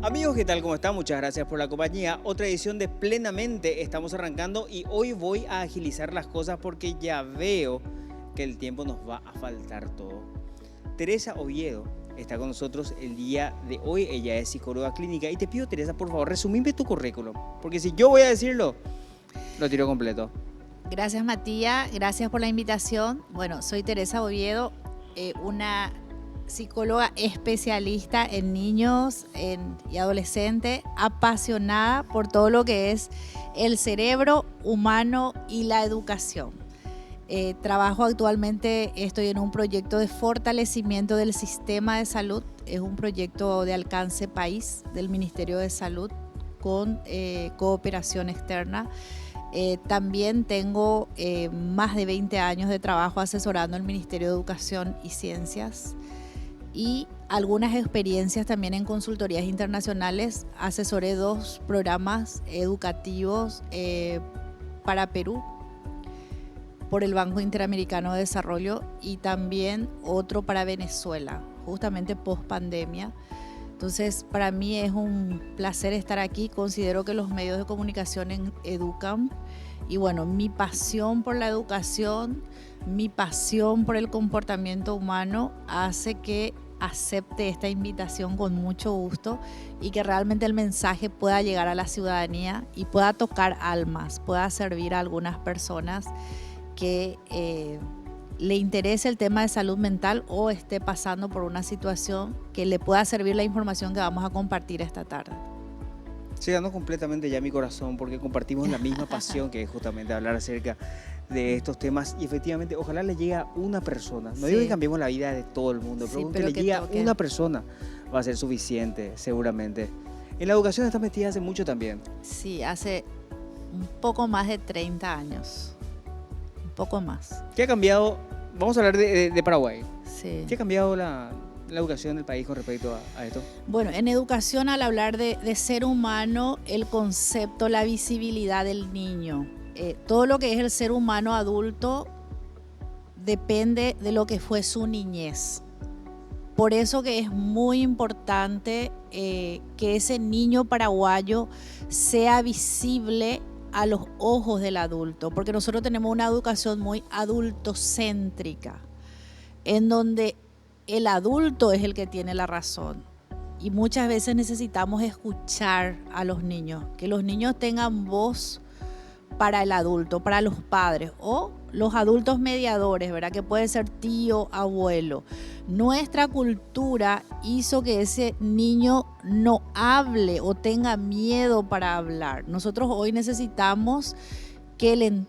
Amigos, ¿qué tal? ¿Cómo están? Muchas gracias por la compañía. Otra edición de Plenamente estamos arrancando y hoy voy a agilizar las cosas porque ya veo que el tiempo nos va a faltar todo. Teresa Oviedo está con nosotros el día de hoy. Ella es psicóloga clínica y te pido, Teresa, por favor, resumime tu currículum, porque si yo voy a decirlo, lo tiro completo. Gracias, Matías. Gracias por la invitación. Bueno, soy Teresa Oviedo, una psicóloga especialista en niños y adolescentes, apasionada por todo lo que es el cerebro humano y la educación. Trabajo actualmente, estoy en un proyecto de fortalecimiento del sistema de salud. Es un proyecto de alcance país del Ministerio de Salud con cooperación externa. También tengo más de 20 años de trabajo asesorando al Ministerio de Educación y Ciencias y algunas experiencias también en consultorías internacionales. Asesoré 2 programas educativos para Perú por el Banco Interamericano de Desarrollo y también otro para Venezuela, justamente post pandemia. Entonces, para mí es un placer estar aquí. Considero que los medios de comunicación educan y bueno, mi pasión por la educación, mi pasión por el comportamiento humano hace que acepte esta invitación con mucho gusto y que realmente el mensaje pueda llegar a la ciudadanía y pueda tocar almas, pueda servir a algunas personas que le interese el tema de salud mental o esté pasando por una situación que le pueda servir la información que vamos a compartir esta tarde. Llegando completamente ya a mi corazón porque compartimos la misma pasión que es justamente hablar acerca de estos temas y efectivamente ojalá le llegue a una persona. No digo que cambiemos la vida de todo el mundo, pero Sí, con que pero le que llegue a toque. una persona va a ser suficiente, seguramente. En la educación estás metida hace mucho también. Sí, hace un poco más de 30 años. Un poco más. ¿Qué ha cambiado? Vamos a hablar de Paraguay. Sí. ¿Qué ha cambiado la educación del país con respecto a esto? Bueno, en educación, al hablar de ser humano, el concepto, la visibilidad del niño, todo lo que es el ser humano adulto depende de lo que fue su niñez. Por eso que es muy importante que ese niño paraguayo sea visible a los ojos del adulto, porque nosotros tenemos una educación muy adultocéntrica, en donde el adulto es el que tiene la razón. Y muchas veces necesitamos escuchar a los niños, que los niños tengan voz para el adulto, para los padres o los adultos mediadores, ¿verdad? Que puede ser tío, abuelo. Nuestra cultura hizo que ese niño no hable o tenga miedo para hablar. Nosotros hoy necesitamos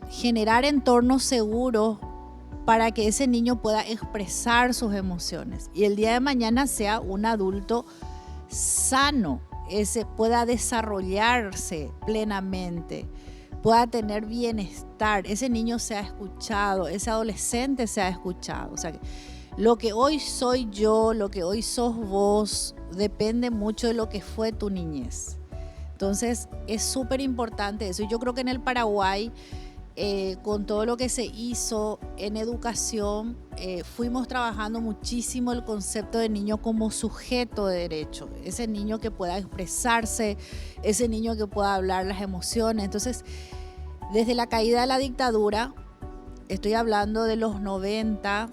generar entornos seguros para que ese niño pueda expresar sus emociones y el día de mañana sea un adulto sano, pueda desarrollarse plenamente, pueda tener bienestar, ese niño sea escuchado, ese adolescente sea escuchado. O sea, lo que hoy soy yo, lo que hoy sos vos, depende mucho de lo que fue tu niñez. Entonces es súper importante eso y yo creo que en el Paraguay, con todo lo que se hizo en educación, fuimos trabajando muchísimo el concepto de niño como sujeto de derecho, ese niño que pueda expresarse, ese niño que pueda hablar las emociones. Entonces, desde la caída de la dictadura, estoy hablando de los 90,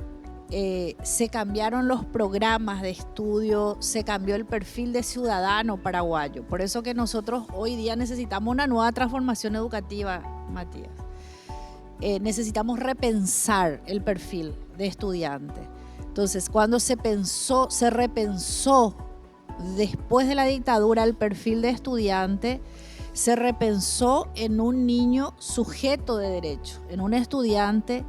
se cambiaron los programas de estudio, se cambió el perfil de ciudadano paraguayo. Por eso que nosotros hoy día necesitamos una nueva transformación educativa, Matías. Necesitamos repensar el perfil de estudiante. Entonces, cuando se repensó después de la dictadura el perfil de estudiante, se repensó en un niño sujeto de derecho, en un estudiante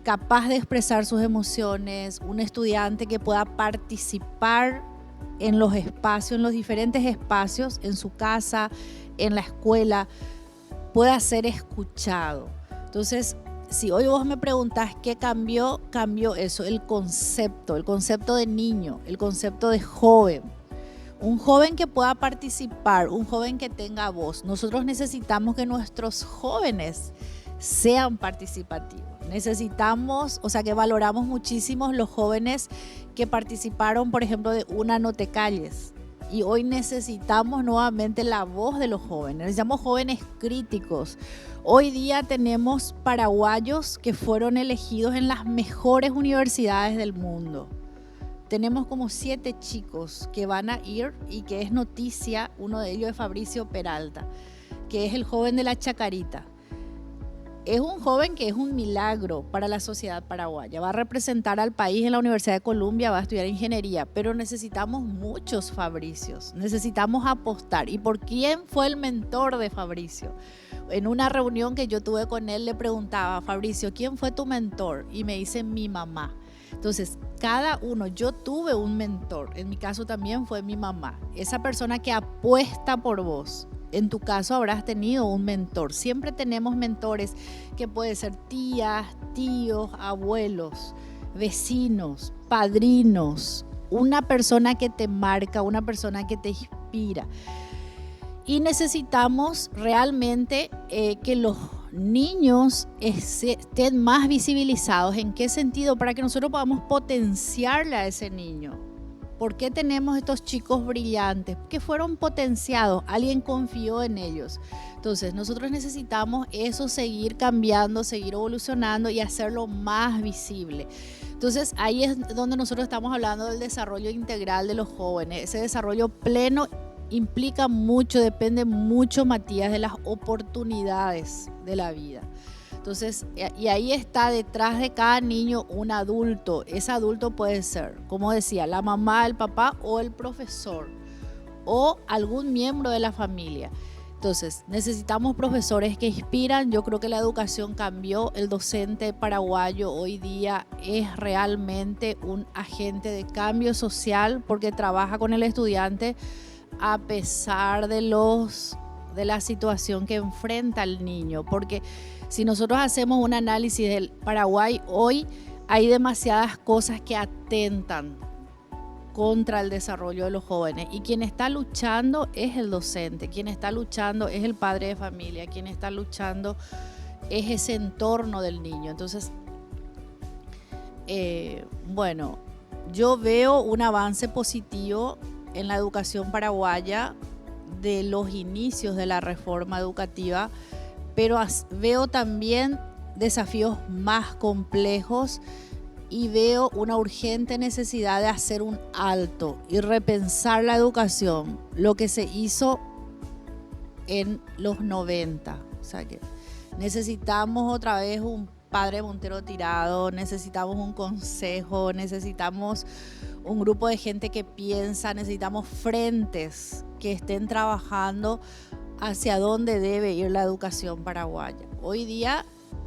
capaz de expresar sus emociones, un estudiante que pueda participar en los espacios, en los diferentes espacios, en su casa, en la escuela, pueda ser escuchado. Entonces, si hoy vos me preguntás qué cambió eso, el concepto de niño, el concepto de joven. Un joven que pueda participar, un joven que tenga voz. Nosotros necesitamos que nuestros jóvenes sean participativos. Necesitamos, o sea, que valoramos muchísimo los jóvenes que participaron, por ejemplo, de Una No Te Calles. Y hoy necesitamos nuevamente la voz de los jóvenes, necesitamos jóvenes críticos. Hoy día tenemos paraguayos que fueron elegidos en las mejores universidades del mundo. Tenemos como 7 chicos que van a ir y que es noticia. Uno de ellos es Fabricio Peralta, que es el joven de la Chacarita. Es un joven que es un milagro para la sociedad paraguaya. Va a representar al país en la Universidad de Columbia, va a estudiar ingeniería, pero necesitamos muchos Fabricios, necesitamos apostar. ¿Y por quién fue el mentor de Fabricio? En una reunión que yo tuve con él le preguntaba: Fabricio, ¿quién fue tu mentor? Y me dice: mi mamá. Entonces, cada uno, yo tuve un mentor, en mi caso también fue mi mamá, esa persona que apuesta por vos. En tu caso habrás tenido un mentor. Siempre tenemos mentores que pueden ser tías, tíos, abuelos, vecinos, padrinos, una persona que te marca, una persona que te inspira. Y necesitamos realmente que los niños estén más visibilizados. ¿En qué sentido? Para que nosotros podamos potenciarle a ese niño. ¿Por qué tenemos estos chicos brillantes? Que fueron potenciados, alguien confió en ellos. Entonces nosotros necesitamos eso, seguir cambiando, seguir evolucionando y hacerlo más visible. Entonces ahí es donde nosotros estamos hablando del desarrollo integral de los jóvenes. Ese desarrollo pleno implica mucho, depende mucho, Matías, de las oportunidades de la vida. Entonces, y ahí está detrás de cada niño un adulto. Ese adulto puede ser, como decía, la mamá, el papá o el profesor o algún miembro de la familia. Entonces, necesitamos profesores que inspiran. Yo creo que la educación cambió. El docente paraguayo hoy día es realmente un agente de cambio social porque trabaja con el estudiante a pesar de la situación que enfrenta el niño. Porque si nosotros hacemos un análisis del Paraguay hoy, hay demasiadas cosas que atentan contra el desarrollo de los jóvenes. Y quien está luchando es el docente, quien está luchando es el padre de familia, quien está luchando es ese entorno del niño. Entonces, bueno, yo veo un avance positivo en la educación paraguaya de los inicios de la reforma educativa, pero veo también desafíos más complejos y veo una urgente necesidad de hacer un alto y repensar la educación, lo que se hizo en los 90. O sea que necesitamos otra vez un padre Montero Tirado, necesitamos un consejo, necesitamos un grupo de gente que piensa, necesitamos frentes que estén trabajando hacia dónde debe ir la educación paraguaya. Hoy día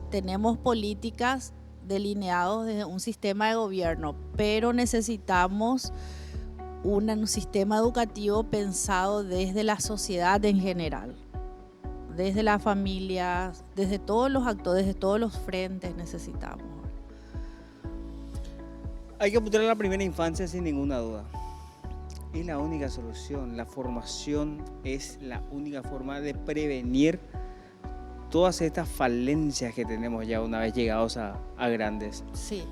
tenemos políticas delineadas desde un sistema de gobierno, pero necesitamos un sistema educativo pensado desde la sociedad en general, desde la familia, desde todos los actores, desde todos los frentes necesitamos. Hay que apuntar a la primera infancia sin ninguna duda. Es la única solución. La formación es la única forma de prevenir todas estas falencias que tenemos ya una vez llegados a grandes. Sí,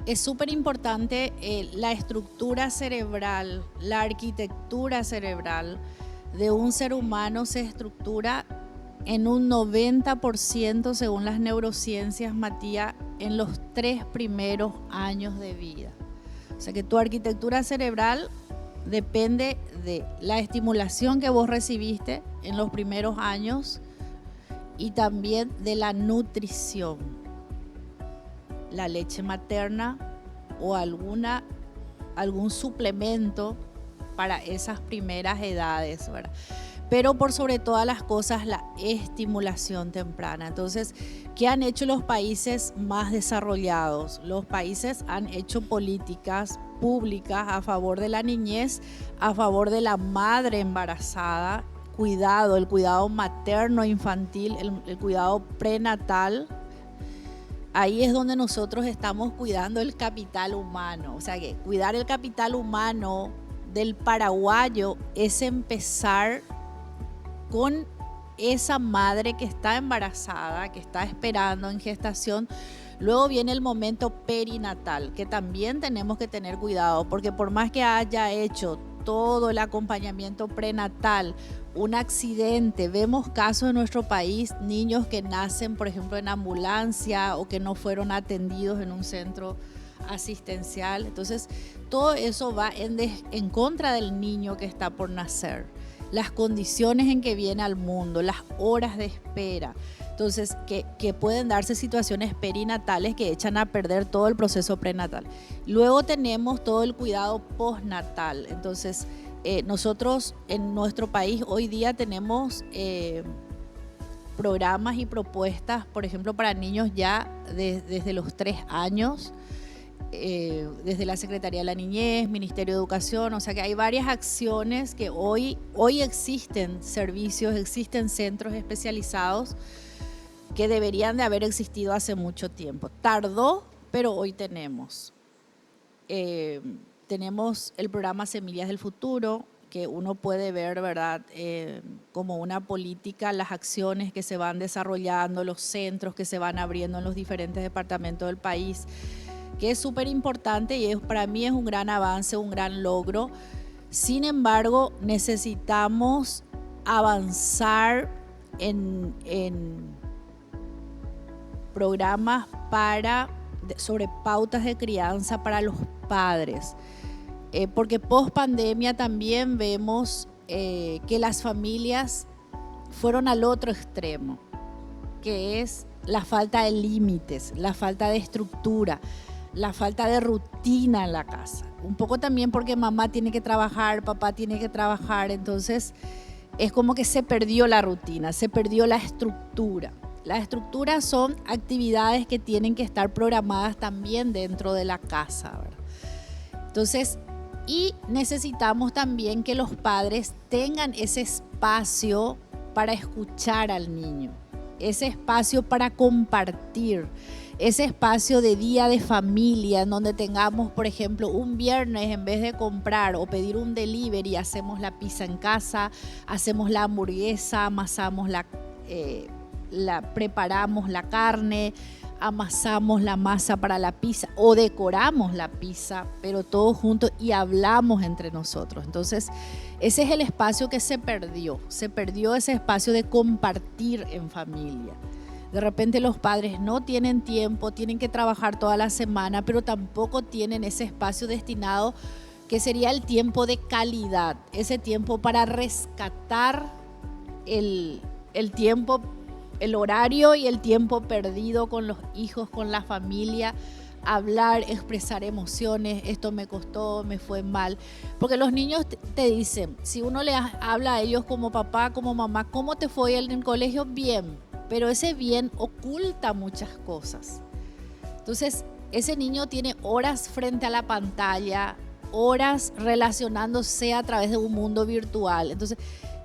es súper importante la estructura cerebral, la arquitectura cerebral de un ser humano se estructura en un 90% según las neurociencias, Matías, en los 3 primeros años de vida. O sea que tu arquitectura cerebral depende de la estimulación que vos recibiste en los primeros años y también de la nutrición, la leche materna o algún suplemento para esas primeras edades, ¿verdad? Pero por sobre todas las cosas la estimulación temprana. Entonces, ¿qué han hecho los países más desarrollados? Los países han hecho políticas públicas a favor de la niñez, a favor de la madre embarazada, el cuidado materno infantil, el cuidado prenatal. Ahí es donde nosotros estamos cuidando el capital humano. O sea que cuidar el capital humano del paraguayo es empezar con esa madre que está embarazada, que está esperando en gestación. Luego viene el momento perinatal, que también tenemos que tener cuidado, porque por más que haya hecho todo el acompañamiento prenatal, un accidente, vemos casos en nuestro país, niños que nacen, por ejemplo, en ambulancia o que no fueron atendidos en un centro asistencial. Entonces, todo eso va en contra del niño que está por nacer. Las condiciones en que viene al mundo, las horas de espera. Entonces, que pueden darse situaciones perinatales que echan a perder todo el proceso prenatal. Luego tenemos todo el cuidado postnatal. Entonces, nosotros en nuestro país hoy día tenemos programas y propuestas, por ejemplo, para niños ya desde los 3 años, desde la Secretaría de la Niñez, Ministerio de Educación, o sea que hay varias acciones que hoy existen servicios, existen centros especializados que deberían de haber existido hace mucho tiempo. Tardó, pero hoy tenemos. Tenemos el programa Semillas del Futuro, que uno puede ver, ¿verdad?, como una política, las acciones que se van desarrollando, los centros que se van abriendo en los diferentes departamentos del país, que es súper importante y para mí es un gran avance, un gran logro. Sin embargo, necesitamos avanzar en programas sobre pautas de crianza para los padres, porque post pandemia también vemos que las familias fueron al otro extremo, que es la falta de límites, la falta de estructura, la falta de rutina en la casa. Un poco también porque mamá tiene que trabajar, papá tiene que trabajar, entonces es como que se perdió la rutina, se perdió la estructura. Las estructuras son actividades que tienen que estar programadas también dentro de la casa, ¿verdad? Entonces, y necesitamos también que los padres tengan ese espacio para escuchar al niño, ese espacio para compartir, ese espacio de día de familia en donde tengamos, por ejemplo, un viernes en vez de comprar o pedir un delivery, hacemos la pizza en casa, hacemos la hamburguesa, amasamos preparamos la carne, amasamos la masa para la pizza o decoramos la pizza, pero todos juntos y hablamos entre nosotros. Entonces, ese es el espacio que se perdió ese espacio de compartir en familia. De repente los padres no tienen tiempo, tienen que trabajar toda la semana, pero tampoco tienen ese espacio destinado que sería el tiempo de calidad, ese tiempo para rescatar el tiempo, el horario y el tiempo perdido con los hijos, con la familia, hablar, expresar emociones, esto me costó, me fue mal. Porque los niños te dicen, si uno le habla a ellos como papá, como mamá, ¿cómo te fue en el colegio? Bien, pero ese bien oculta muchas cosas. Entonces, ese niño tiene horas frente a la pantalla, horas relacionándose a través de un mundo virtual. Entonces,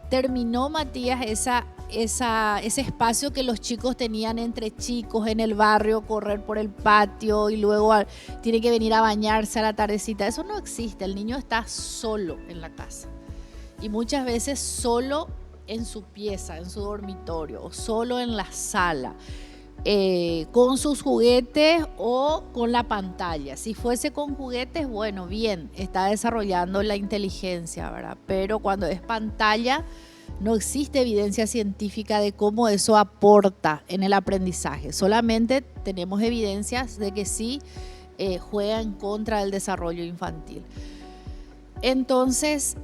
terminó, Matías, ese espacio que los chicos tenían entre chicos en el barrio, correr por el patio y luego tiene que venir a bañarse a la tardecita. Eso no existe, el niño está solo en la casa y muchas veces solo en su pieza, en su dormitorio o solo en la sala, con sus juguetes o con la pantalla. Si fuese con juguetes, bueno, bien, está desarrollando la inteligencia, ¿verdad? Pero cuando es pantalla, no existe evidencia científica de cómo eso aporta en el aprendizaje. Solamente tenemos evidencias de que sí juega en contra del desarrollo infantil. Entonces,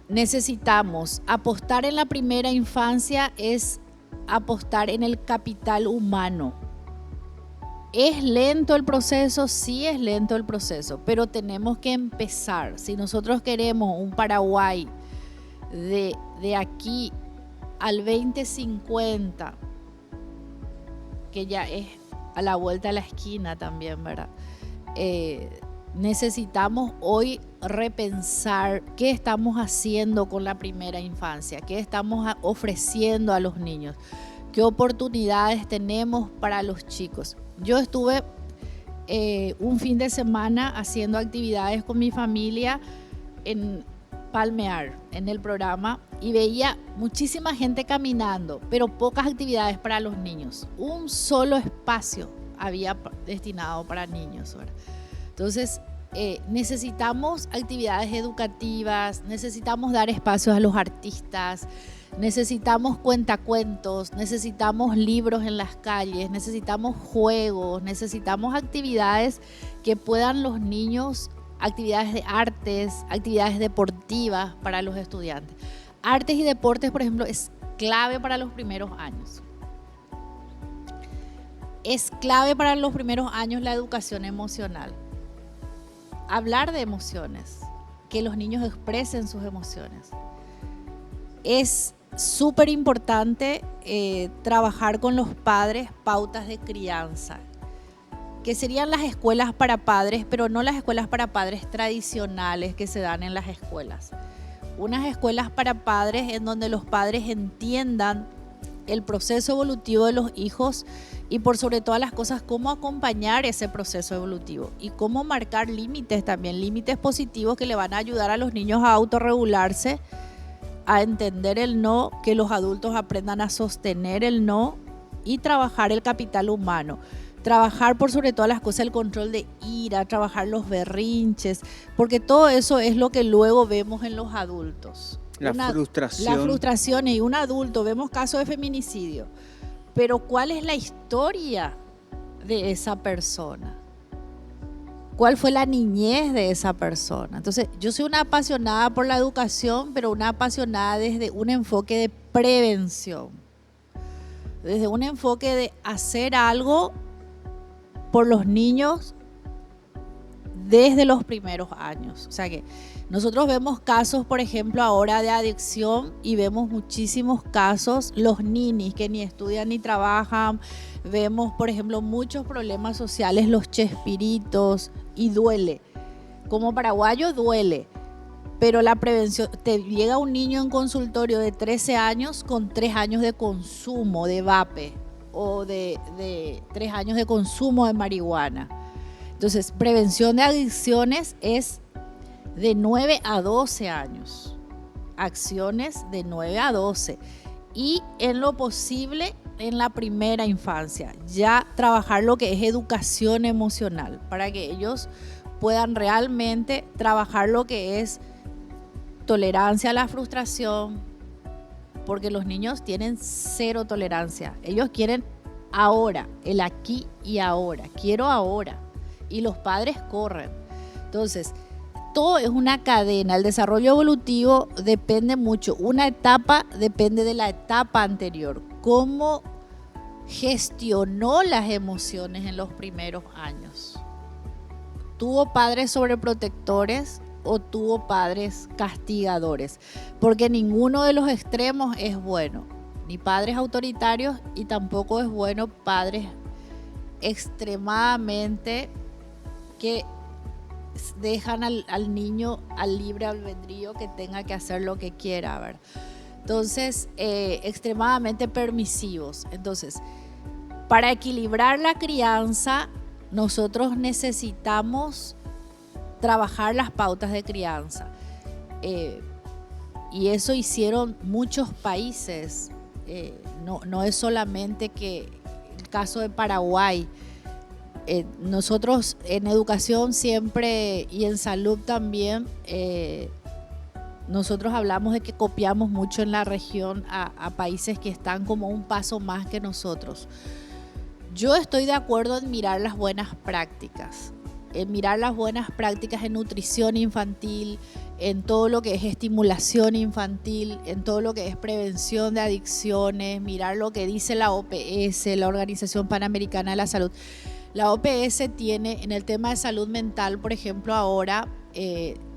necesitamos apostar en la primera infancia, es apostar en el capital humano. ¿Es lento el proceso? Sí, es lento el proceso, pero tenemos que empezar. Si nosotros queremos un Paraguay de aquí al 2050, que ya es a la vuelta de la esquina también, ¿verdad? Necesitamos hoy repensar qué estamos haciendo con la primera infancia, qué estamos ofreciendo a los niños, qué oportunidades tenemos para los chicos. Yo estuve un fin de semana haciendo actividades con mi familia en Palmear, en el programa, y veía muchísima gente caminando, pero pocas actividades para los niños. Un solo espacio había destinado para niños, ¿verdad? Entonces, necesitamos actividades educativas, necesitamos dar espacios a los artistas, necesitamos cuentacuentos, necesitamos libros en las calles, necesitamos juegos, necesitamos actividades que puedan los niños, actividades de artes, actividades deportivas para los estudiantes. Artes y deportes, por ejemplo, es clave para los primeros años. Es clave para los primeros años la educación emocional. Hablar de emociones, que los niños expresen sus emociones. Es súper importante trabajar con los padres pautas de crianza, que serían las escuelas para padres, pero no las escuelas para padres tradicionales que se dan en las escuelas. Unas escuelas para padres en donde los padres entiendan el proceso evolutivo de los hijos y por sobre todas las cosas cómo acompañar ese proceso evolutivo y cómo marcar límites también, límites positivos que le van a ayudar a los niños a autorregularse, a entender el no, que los adultos aprendan a sostener el no y trabajar el capital humano. Trabajar por sobre todas las cosas el control de ira, trabajar los berrinches, porque todo eso es lo que luego vemos en los adultos. La frustración. La frustración y un adulto, vemos casos de feminicidio, pero ¿cuál es la historia de esa persona? ¿Cuál fue la niñez de esa persona? Entonces, yo soy una apasionada por la educación, pero una apasionada desde un enfoque de prevención, desde un enfoque de hacer algo por los niños desde los primeros años. O sea que nosotros vemos casos, por ejemplo, ahora de adicción y vemos muchísimos casos, los ninis que ni estudian ni trabajan, vemos, por ejemplo, muchos problemas sociales, los chespiritos, y duele. Como paraguayo duele, pero la prevención, te llega un niño en consultorio de 13 años con 3 años de consumo de vape o de 3 años de consumo de marihuana. Entonces, prevención de adicciones es de 9 a 12 años, acciones de 9 a 12 y en lo posible en la primera infancia, ya trabajar lo que es educación emocional para que ellos puedan realmente trabajar lo que es tolerancia a la frustración, porque los niños tienen cero tolerancia, ellos quieren ahora, el aquí y ahora, quiero ahora, y los padres corren. Entonces, todo es una cadena, el desarrollo evolutivo depende mucho, una etapa depende de la etapa anterior, cómo gestionó las emociones en los primeros años. ¿Tuvo padres sobreprotectores o tuvo padres castigadores? Porque ninguno de los extremos es bueno, ni padres autoritarios y tampoco es bueno padres extremadamente que dejan al niño al libre albedrío que tenga que hacer lo que quiera, ¿verdad? Entonces, extremadamente permisivos. Entonces, para equilibrar la crianza, nosotros necesitamos trabajar las pautas de crianza. Y eso hicieron muchos países. No es solamente que el caso de Paraguay. Nosotros en educación siempre y en salud también, nosotros hablamos de que copiamos mucho en la región a países que están como un paso más que nosotros. Yo estoy de acuerdo en mirar las buenas prácticas, en nutrición infantil, en todo lo que es estimulación infantil, en todo lo que es prevención de adicciones, mirar lo que dice la OPS, la Organización Panamericana de la Salud. La OPS tiene, en el tema de salud mental, por ejemplo, ahora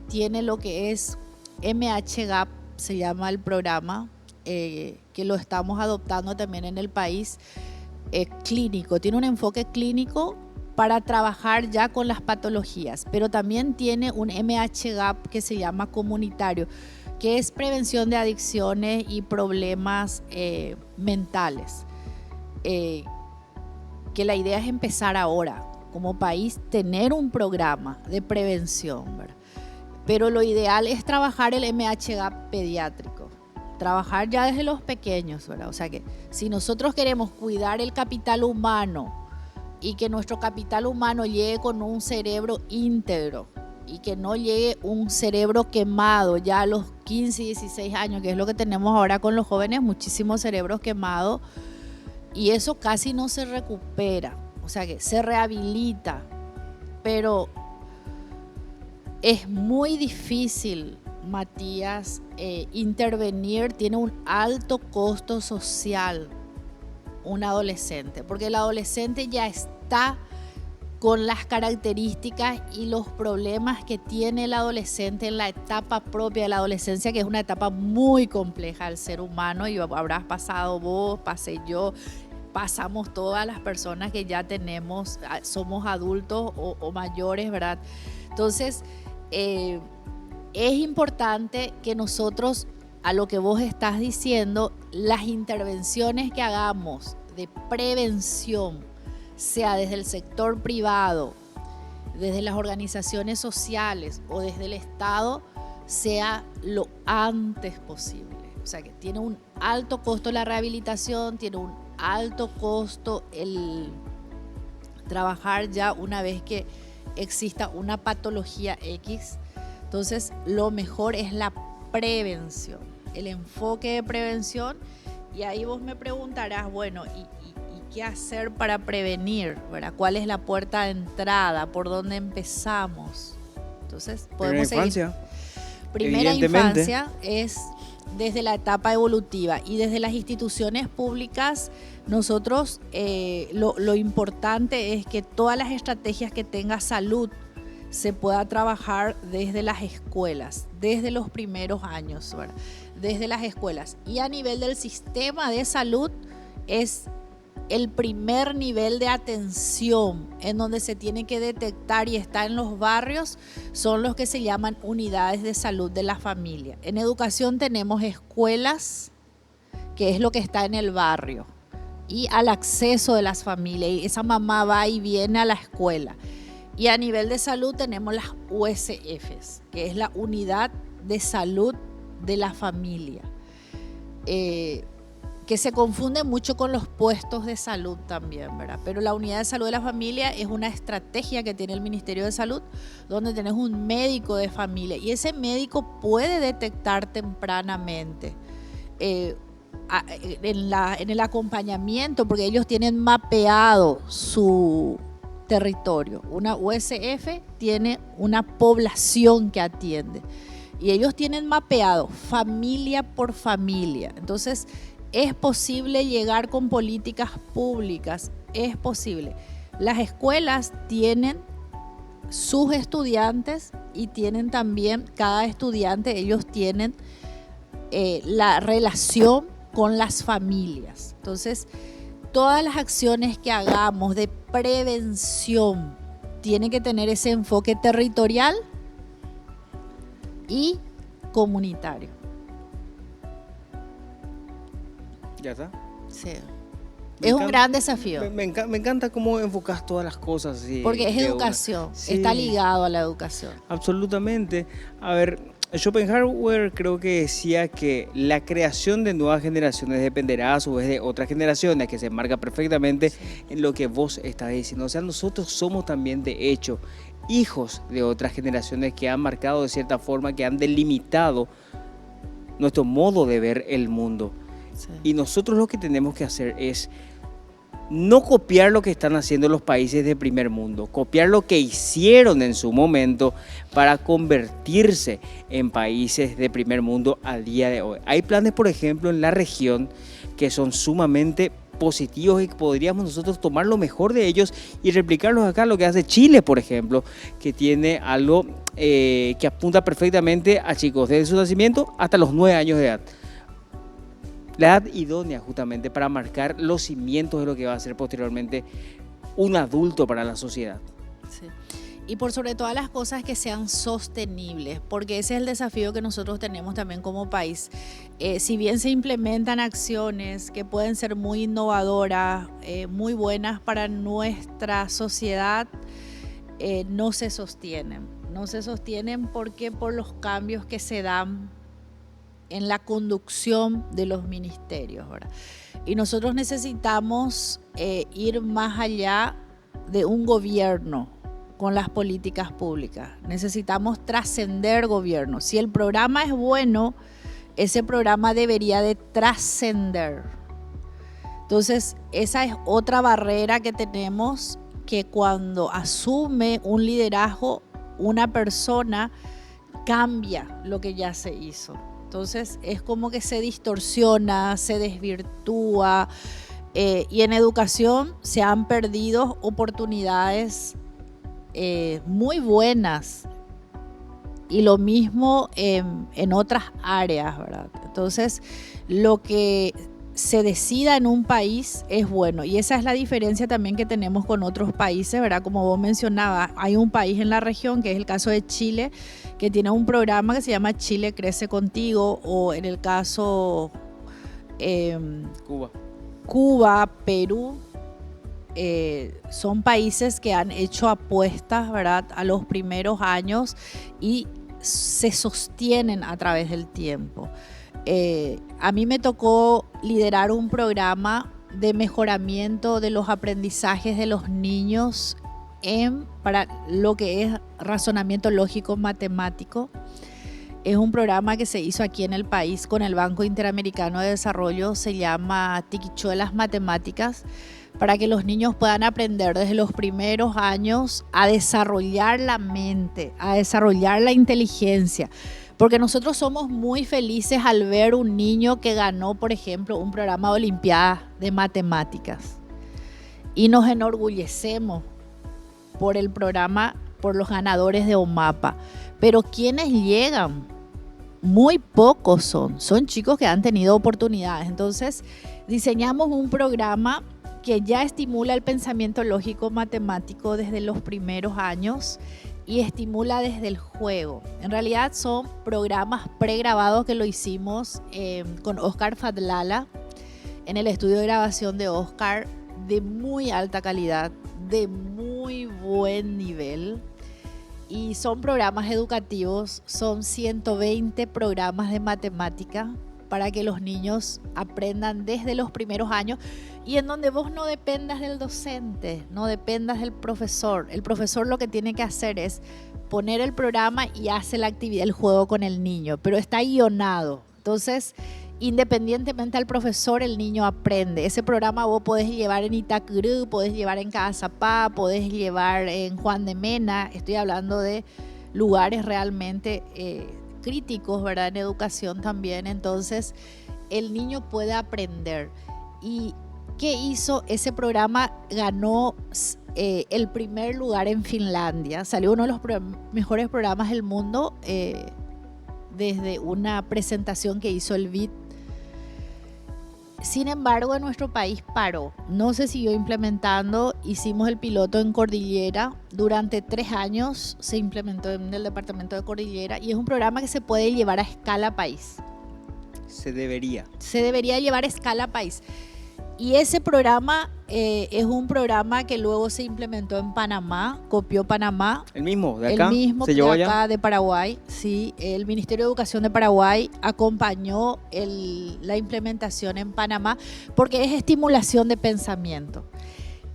tiene lo que es MHGAP, se llama el programa, que lo estamos adoptando también en el país, clínico. Tiene un enfoque clínico para trabajar ya con las patologías, pero también tiene un MHGAP que se llama comunitario, que es prevención de adicciones y problemas mentales. Que la idea es empezar ahora, como país, tener un programa de prevención, ¿verdad? Pero lo ideal es trabajar el MHGAP pediátrico, trabajar ya desde los pequeños, ¿verdad? O sea que si nosotros queremos cuidar el capital humano y que nuestro capital humano llegue con un cerebro íntegro, y que no llegue un cerebro quemado ya a los 15, 16 años, que es lo que tenemos ahora con los jóvenes, muchísimos cerebros quemados, y eso casi no se recupera, o sea que se rehabilita, pero es muy difícil, Matías, intervenir, tiene un alto costo social un adolescente, porque el adolescente ya está con las características y los problemas que tiene el adolescente en la etapa propia de la adolescencia, que es una etapa muy compleja del ser humano, y habrás pasado vos, pasé yo, pasamos todas las personas que ya tenemos, somos adultos o mayores, ¿verdad? Entonces, es importante que nosotros, a lo que vos estás diciendo, las intervenciones que hagamos de prevención, sea desde el sector privado, desde las organizaciones sociales o desde el Estado, sea lo antes posible. O sea que tiene un alto costo la rehabilitación, tiene un alto costo el trabajar ya una vez que exista una patología X. Entonces, lo mejor es la prevención, el enfoque de prevención. Y ahí vos me preguntarás, bueno, ¿y qué hacer para prevenir, ¿verdad? ¿Cuál es la puerta de entrada? ¿Por dónde empezamos? Entonces, podemos seguir. Primera infancia es desde la etapa evolutiva, y desde las instituciones públicas nosotros lo importante es que todas las estrategias que tenga salud se pueda trabajar desde las escuelas, desde los primeros años, ¿verdad? Desde las escuelas. Y a nivel del sistema de salud es el primer nivel de atención en donde se tiene que detectar, y está en los barrios, son los que se llaman unidades de salud de la familia. En educación tenemos escuelas, que es lo que está en el barrio, y al acceso de las familias, y esa mamá va y viene a la escuela. Y a nivel de salud tenemos las USFs, que es la unidad de salud de la familia, que se confunde mucho con los puestos de salud también, ¿verdad? Pero la unidad de salud de la familia es una estrategia que tiene el Ministerio de Salud, donde tenés un médico de familia, y ese médico puede detectar tempranamente en el acompañamiento, porque ellos tienen mapeado su territorio. Una USF tiene una población que atiende, y ellos tienen mapeado familia por familia. Entonces, es posible llegar con políticas públicas, es posible. Las escuelas tienen sus estudiantes, y tienen también, cada estudiante, ellos tienen la relación con las familias. Entonces, todas las acciones que hagamos de prevención tienen que tener ese enfoque territorial y comunitario. ¿Ya está? Sí. Es un gran desafío. Me encanta cómo enfocas todas las cosas. Sí, porque es educación, sí, está ligado a la educación. Absolutamente. A ver, Schopenhauer creo que decía que la creación de nuevas generaciones dependerá a su vez de otras generaciones, que se marca perfectamente en lo que vos estás diciendo. O sea, nosotros somos también, de hecho, hijos de otras generaciones que han marcado de cierta forma, que han delimitado nuestro modo de ver el mundo. Sí. Y nosotros lo que tenemos que hacer es no copiar lo que están haciendo los países de primer mundo, copiar lo que hicieron en su momento para convertirse en países de primer mundo al día de hoy. Hay planes, por ejemplo, en la región que son sumamente positivos y que podríamos nosotros tomar lo mejor de ellos y replicarlos acá. Lo que hace Chile, por ejemplo, que tiene algo que apunta perfectamente a chicos desde su nacimiento hasta los 9 años de edad. La edad idónea justamente para marcar los cimientos de lo que va a ser posteriormente un adulto para la sociedad. Sí. Y por sobre todas las cosas, que sean sostenibles, porque ese es el desafío que nosotros tenemos también como país. Si bien se implementan acciones que pueden ser muy innovadoras, muy buenas para nuestra sociedad, no se sostienen. No se sostienen porque por los cambios que se dan en la conducción de los ministerios, ¿verdad? Y nosotros necesitamos ir más allá de un gobierno, con las políticas públicas. Necesitamos trascender gobierno. Si el programa es bueno, ese programa debería de trascender. Entonces, esa es otra barrera que tenemos, que cuando asume un liderazgo, una persona cambia lo que ya se hizo. Entonces, es como que se distorsiona, se desvirtúa, y en educación se han perdido oportunidades muy buenas, y lo mismo en otras áreas, ¿verdad? Entonces, lo que se decida en un país es bueno, y esa es la diferencia también que tenemos con otros países, ¿verdad? Como vos mencionabas, hay un país en la región, que es el caso de Chile, que tiene un programa que se llama Chile Crece Contigo, o en el caso Cuba, Perú, son países que han hecho apuestas, ¿verdad?, a los primeros años y se sostienen a través del tiempo. A mí me tocó liderar un programa de mejoramiento de los aprendizajes de los niños para lo que es razonamiento lógico matemático. Es un programa que se hizo aquí en el país con el Banco Interamericano de Desarrollo, se llama Tiquichuelas Matemáticas, para que los niños puedan aprender desde los primeros años a desarrollar la mente, a desarrollar la inteligencia. Porque nosotros somos muy felices al ver un niño que ganó, por ejemplo, un programa de Olimpiadas de Matemáticas. Y nos enorgullecemos por el programa, por los ganadores de OMAPA. Pero quienes llegan, muy pocos son chicos que han tenido oportunidades. Entonces, diseñamos un programa que ya estimula el pensamiento lógico matemático desde los primeros años y estimula desde el juego. En realidad son programas pregrabados que lo hicimos con Oscar Fadlala en el estudio de grabación de Oscar, de muy alta calidad, de muy buen nivel. Y son programas educativos, son 120 programas de matemática para que los niños aprendan desde los primeros años, y en donde vos no dependas del docente, no dependas del profesor. El profesor lo que tiene que hacer es poner el programa y hace la actividad, el juego con el niño, pero está guionado. Entonces, independientemente al profesor, el niño aprende. Ese programa vos podés llevar en Itacurú, podés llevar en Cazapá, podés llevar en Juan de Mena. Estoy hablando de lugares realmente críticos, ¿verdad?, en educación también. Entonces, el niño puede aprender. ¿Y qué hizo? Ese programa ganó el primer lugar en Finlandia. Salió uno de los mejores programas del mundo desde una presentación que hizo el BID. Sin embargo, en nuestro país paró, no se siguió implementando. Hicimos el piloto en Cordillera, durante 3 años se implementó en el departamento de Cordillera, y es un programa que se puede llevar a escala país. Se debería llevar a escala país. Y ese programa es un programa que luego se implementó en Panamá, copió Panamá. ¿El mismo de acá? El mismo de acá, de Paraguay, sí. El Ministerio de Educación de Paraguay acompañó la implementación en Panamá, porque es estimulación de pensamiento.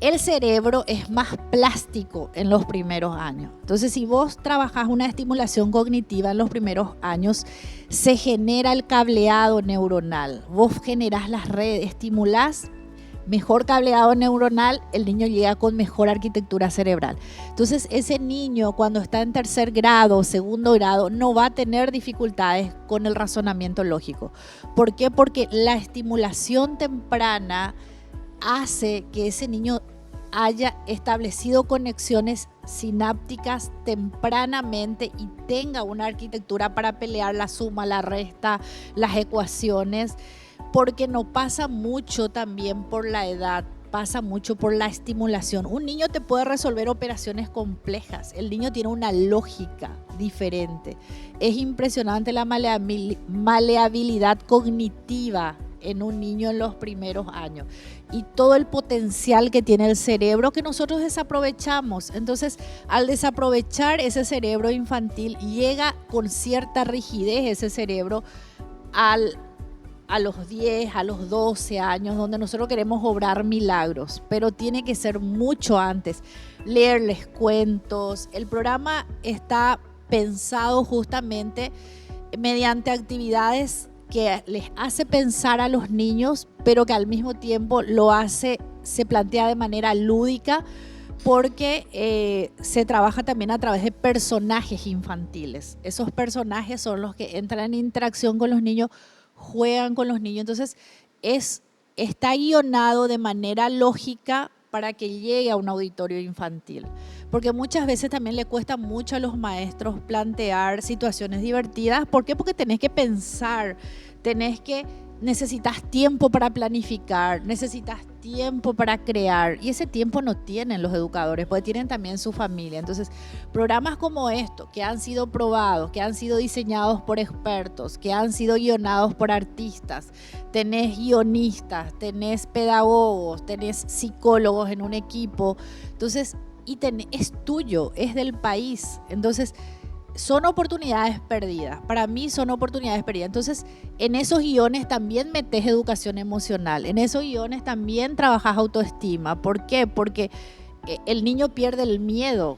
El cerebro es más plástico en los primeros años. Entonces, si vos trabajás una estimulación cognitiva en los primeros años, se genera el cableado neuronal. Vos generás las redes, estimulás mejor cableado neuronal, el niño llega con mejor arquitectura cerebral. Entonces, ese niño cuando está en 3er grado, 2º grado, no va a tener dificultades con el razonamiento lógico. ¿Por qué? Porque la estimulación temprana hace que ese niño haya establecido conexiones sinápticas tempranamente y tenga una arquitectura para pelear la suma, la resta, las ecuaciones, porque no pasa mucho también por la edad, pasa mucho por la estimulación. Un niño te puede resolver operaciones complejas, el niño tiene una lógica diferente. Es impresionante la maleabilidad cognitiva en un niño en los primeros años y todo el potencial que tiene el cerebro que nosotros desaprovechamos. Entonces, al desaprovechar ese cerebro infantil, llega con cierta rigidez ese cerebro al a los 10, a los 12 años, donde nosotros queremos obrar milagros, pero tiene que ser mucho antes. Leerles cuentos. El programa está pensado justamente mediante actividades que les hace pensar a los niños, pero que al mismo tiempo se plantea de manera lúdica, porque se trabaja también a través de personajes infantiles. Esos personajes son los que entran en interacción con los niños, juegan con los niños. Entonces, está guionado de manera lógica para que llegue a un auditorio infantil. Porque muchas veces también le cuesta mucho a los maestros plantear situaciones divertidas. ¿Por qué? Porque tenés que pensar, necesitas tiempo para planificar, necesitas tiempo para crear, y ese tiempo no tienen los educadores, porque tienen también su familia. Entonces, programas como estos, que han sido probados, que han sido diseñados por expertos, que han sido guionados por artistas, tenés guionistas, tenés pedagogos, tenés psicólogos en un equipo, entonces, es tuyo, es del país. Entonces, son oportunidades perdidas. Para mí son oportunidades perdidas. Entonces, en esos guiones también metes educación emocional. En esos guiones también trabajas autoestima. ¿Por qué? Porque el niño pierde el miedo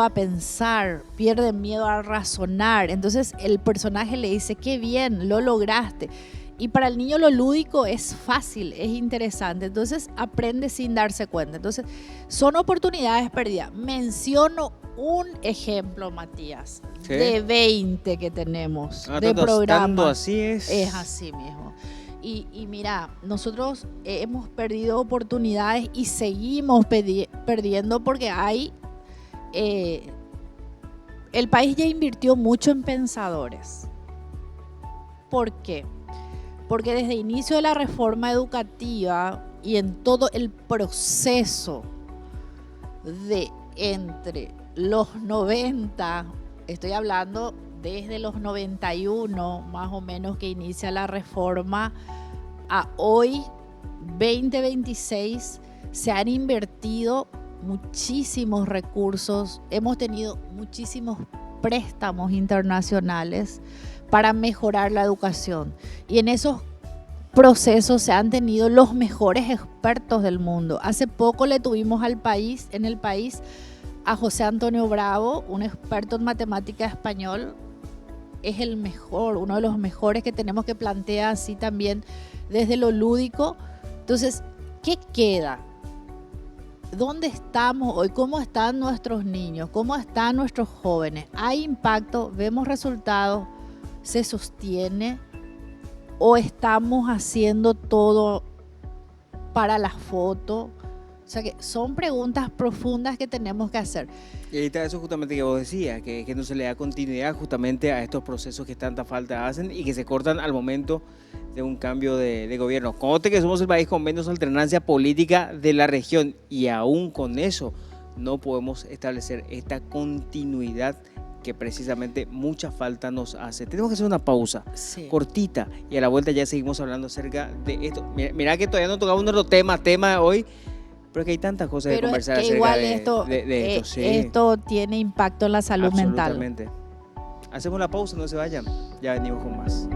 a pensar, pierde el miedo a razonar. Entonces, el personaje le dice, qué bien, lo lograste. Y para el niño lo lúdico es fácil, es interesante. Entonces, aprende sin darse cuenta. Entonces, son oportunidades perdidas. Menciono un ejemplo, Matías, ¿sí? De 20 que tenemos de programas. Así es. Es así mismo. Y mira, nosotros hemos perdido oportunidades y seguimos perdiendo porque el país ya invirtió mucho en pensadores. ¿Por qué? Porque desde el inicio de la reforma educativa y en todo el proceso de entre los 90, estoy hablando desde los 91 más o menos que inicia la reforma, a hoy 2026 se han invertido muchísimos recursos, hemos tenido muchísimos préstamos internacionales para mejorar la educación, y en esos procesos se han tenido los mejores expertos del mundo. Hace poco le tuvimos en el país a José Antonio Bravo, un experto en matemática español. Es el mejor, uno de los mejores que tenemos, que plantea así también desde lo lúdico. Entonces, ¿qué queda? ¿Dónde estamos hoy? ¿Cómo están nuestros niños? ¿Cómo están nuestros jóvenes? ¿Hay impacto? ¿Vemos resultados? ¿Se sostiene? ¿O estamos haciendo todo para la foto? O sea, que son preguntas profundas que tenemos que hacer. Y ahí está eso justamente que vos decías, que no se le da continuidad justamente a estos procesos que tanta falta hacen y que se cortan al momento de un cambio de gobierno. Conste que somos el país con menos alternancia política de la región, y aún con eso no podemos establecer esta continuidad que precisamente mucha falta nos hace. Tenemos que hacer una pausa cortita, y a la vuelta ya seguimos hablando acerca de esto. Mira que todavía no tocamos nuestro tema hoy, pero que hay tantas cosas de conversar acerca igual de esto. Sí. Esto tiene impacto en la salud mental. Absolutamente. Hacemos la pausa, no se vayan, ya venimos con más.